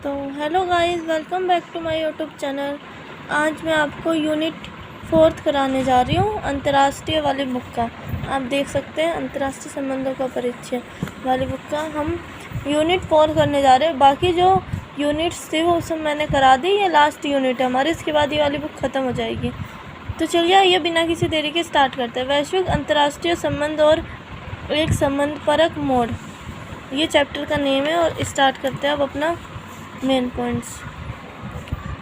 तो hello guys, welcome back to my YouTube channel. आज मैं आपको यूनिट 4 कराने जा रही हूँ अंतर्राष्ट्रीय वाली बुक का। आप देख सकते हैं अंतर्राष्ट्रीय संबंधों का परिचय वाली बुक का हम यूनिट 4 करने जा रहे हैं। बाकी जो यूनिट्स थे वो सब मैंने करा दी, ये लास्ट यूनिट है हमारे। इसके बाद ये वाली बुक ख़त्म हो जाएगी। तो चलिए ये बिना किसी देरी के स्टार्ट करते हैं। वैश्विक अंतर्राष्ट्रीय संबंध और एक संबंध परक मोड़, ये चैप्टर का नेम है। और स्टार्ट करते हैं अब अपना मेन पॉइंट्स।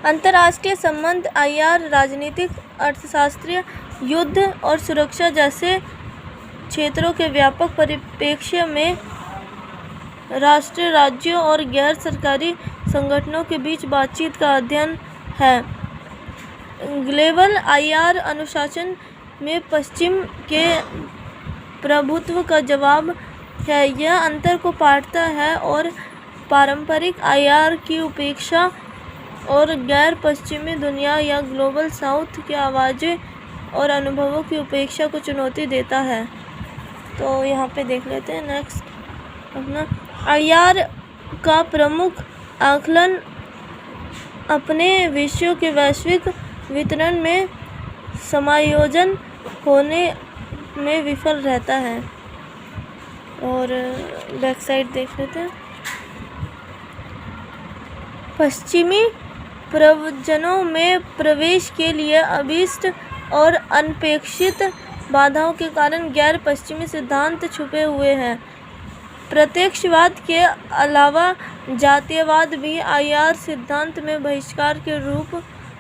अंतर्राष्ट्रीय संबंध आईआर राजनीतिक, अर्थशास्त्रीय, युद्ध और सुरक्षा जैसे क्षेत्रों के व्यापक परिप्रेक्ष्य में राष्ट्र, राज्यों और गैर सरकारी संगठनों के बीच बातचीत का अध्ययन है। ग्लोबल आईआर अनुशासन में पश्चिम के प्रभुत्व का जवाब है। यह अंतर को पाटता है और पारंपरिक आईआर की उपेक्षा और गैर पश्चिमी दुनिया या ग्लोबल साउथ की आवाज़ें और अनुभवों की उपेक्षा को चुनौती देता है। तो यहाँ पे देख लेते हैं नेक्स्ट अपना। आईआर का प्रमुख आकलन अपने विषयों के वैश्विक वितरण में समायोजन होने में विफल रहता है। और बैक साइड देख लेते हैं। पश्चिमी प्रवचनों में प्रवेश के लिए अभीष्ट और अनपेक्षित बाधाओं के कारण गैर पश्चिमी सिद्धांत छुपे हुए हैं। प्रत्यक्षवाद के अलावा जातीयवाद भी आईआर सिद्धांत में बहिष्कार के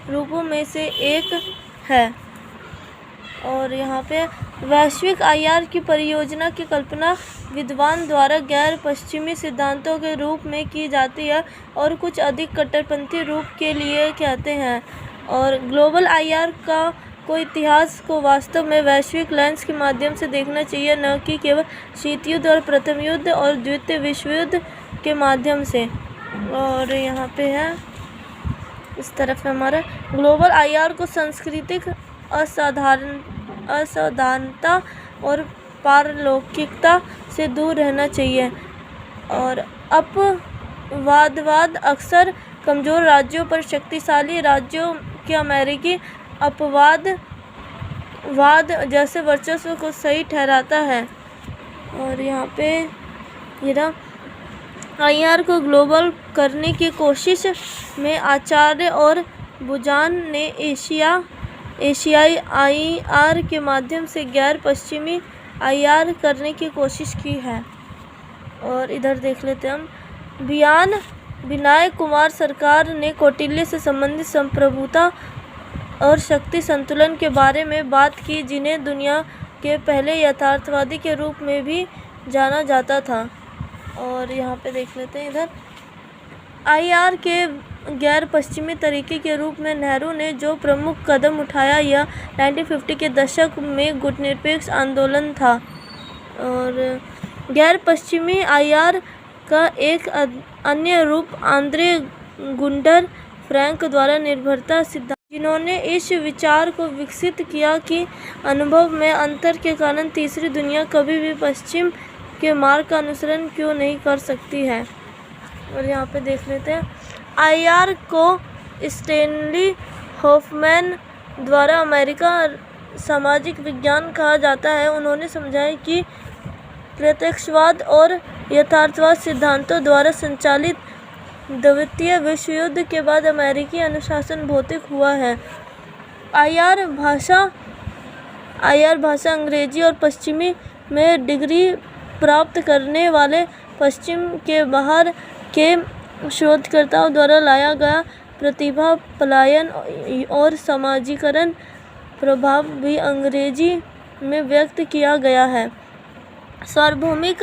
रूपों में से एक है। और यहाँ पे वैश्विक आईआर की परियोजना की कल्पना विद्वान द्वारा गैर पश्चिमी सिद्धांतों के रूप में की जाती है और कुछ अधिक कट्टरपंथी रूप के लिए कहते हैं। और ग्लोबल आईआर को इतिहास को वास्तव में वैश्विक लेंस के माध्यम से देखना चाहिए, न कि केवल शीत युद्ध और प्रथम युद्ध और द्वितीय विश्व युद्ध के माध्यम से। और यहाँ पे है इस तरफ है हमारा ग्लोबल आईआर को सांस्कृतिक असाधारणता और पारलौकिकता से दूर रहना चाहिए। और अपवादवाद अक्सर कमज़ोर राज्यों पर शक्तिशाली राज्यों के अमेरिकी अपवादवाद जैसे वर्चस्व को सही ठहराता है। और यहाँ पे ये आईआर को ग्लोबल करने की कोशिश में आचार्य और बुजान ने एशियाई आईआर के माध्यम से गैर पश्चिमी आईआर करने की कोशिश की है। और इधर देख लेते हैं हम। विनायक कुमार सरकार ने कौटिल्य से संबंधित संप्रभुता और शक्ति संतुलन के बारे में बात की, जिन्हें दुनिया के पहले यथार्थवादी के रूप में भी जाना जाता था। और यहाँ पे देख लेते हैं इधर आईआर के गैर पश्चिमी तरीके के रूप में नेहरू ने जो प्रमुख कदम उठाया, यह 1950 के दशक में गुटनिरपेक्ष आंदोलन था। और गैर पश्चिमी आईआर का एक अन्य रूप आंद्रे गुंडर फ्रैंक द्वारा निर्भरता सिद्धांत, जिन्होंने इस विचार को विकसित किया कि अनुभव में अंतर के कारण तीसरी दुनिया कभी भी पश्चिम के मार्ग का अनुसरण क्यों नहीं कर सकती है। और यहाँ पे देख लेते हैं आईआर को स्टैनली होफमैन द्वारा अमेरिका सामाजिक विज्ञान कहा जाता है। उन्होंने समझाया कि प्रत्यक्षवाद और यथार्थवाद सिद्धांतों द्वारा संचालित द्वितीय विश्व युद्ध के बाद अमेरिकी अनुशासन भौतिक हुआ है। आईआर भाषा अंग्रेजी और पश्चिमी में डिग्री प्राप्त करने वाले पश्चिम के बाहर के शोधकर्ताओं द्वारा लाया गया प्रतिभा पलायन और समाजीकरण प्रभाव भी अंग्रेजी में व्यक्त किया गया है। सार्वभौमिक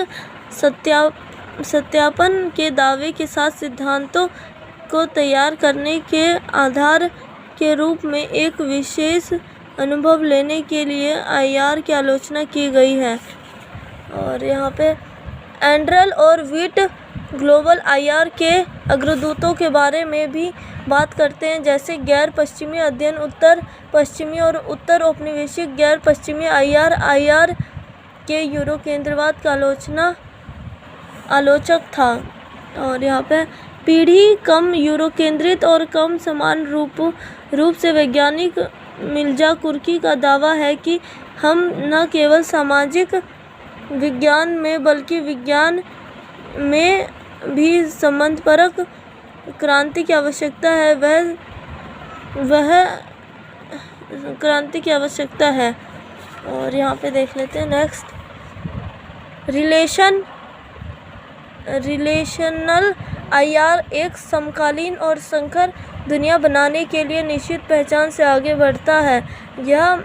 सत्यापन के दावे के साथ सिद्धांतों को तैयार करने के आधार के रूप में एक विशेष अनुभव लेने के लिए आईआर की आलोचना की गई है। और यहाँ पे एंड्रल और विट ग्लोबल आईआर के अग्रदूतों के बारे में भी बात करते हैं, जैसे गैर पश्चिमी अध्ययन, उत्तर पश्चिमी और उत्तर औपनिवेशिक गैर पश्चिमी आईआर के यूरो केंद्रवाद का आलोचक था। और यहाँ पे पीढ़ी कम यूरोकेंद्रित और कम समान रूप से वैज्ञानिक मिर्जा कुर्की का दावा है कि हम न केवल सामाजिक विज्ञान में बल्कि विज्ञान में भी संबंधपरक क्रांति की आवश्यकता है। वह क्रांति की आवश्यकता है। और यहाँ पे देख लेते हैं नेक्स्ट, रिलेशनल आईआर एक समकालीन और संकर दुनिया बनाने के लिए निश्चित पहचान से आगे बढ़ता है। यह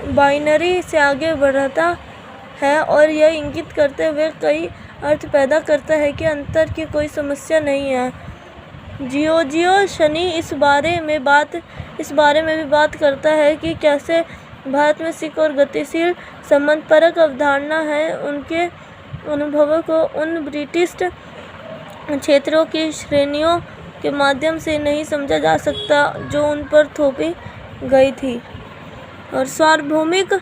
बाइनरी से आगे बढ़ता है और यह इंगित करते हुए कई अर्थ पैदा करता है कि अंतर की कोई समस्या नहीं है। जियोर्जियो शनी इस बारे में भी बात करता है कि कैसे भारत में सिख और गतिशील संबंधपरक अवधारणा है। उनके अनुभवों को उन ब्रिटिश क्षेत्रों की श्रेणियों के माध्यम से नहीं समझा जा सकता जो उन पर थोपी गई थी। और सार्वभौमिक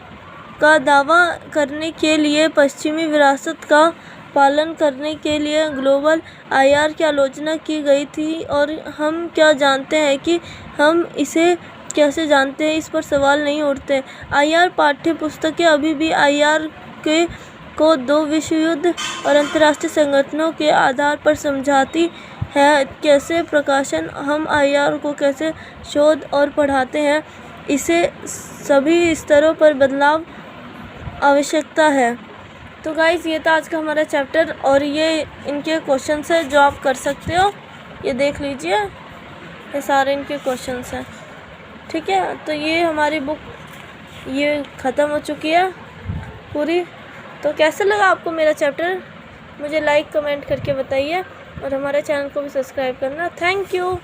का दावा करने के लिए पश्चिमी विरासत का पालन करने के लिए ग्लोबल आईआर की आलोचना की गई थी। और हम क्या जानते हैं कि हम इसे कैसे जानते हैं, इस पर सवाल नहीं उठते। आईआर पाठ्य पुस्तकें अभी भी आईआर को दो विश्व युद्ध और अंतर्राष्ट्रीय संगठनों के आधार पर समझाती है। कैसे प्रकाशन हम आईआर को कैसे शोध और पढ़ाते हैं, इसे सभी स्तरों पर बदलाव आवश्यकता है। तो गाइस, ये था आज का हमारा चैप्टर और ये इनके क्वेश्चंस है जो आप कर सकते हो। ये देख लीजिए, ये सारे इनके क्वेश्चंस हैं। ठीक है, तो ये हमारी बुक ये ख़त्म हो चुकी है पूरी। तो कैसे लगा आपको मेरा चैप्टर, मुझे लाइक कमेंट करके बताइए और हमारे चैनल को भी सब्सक्राइब करना। Thank you.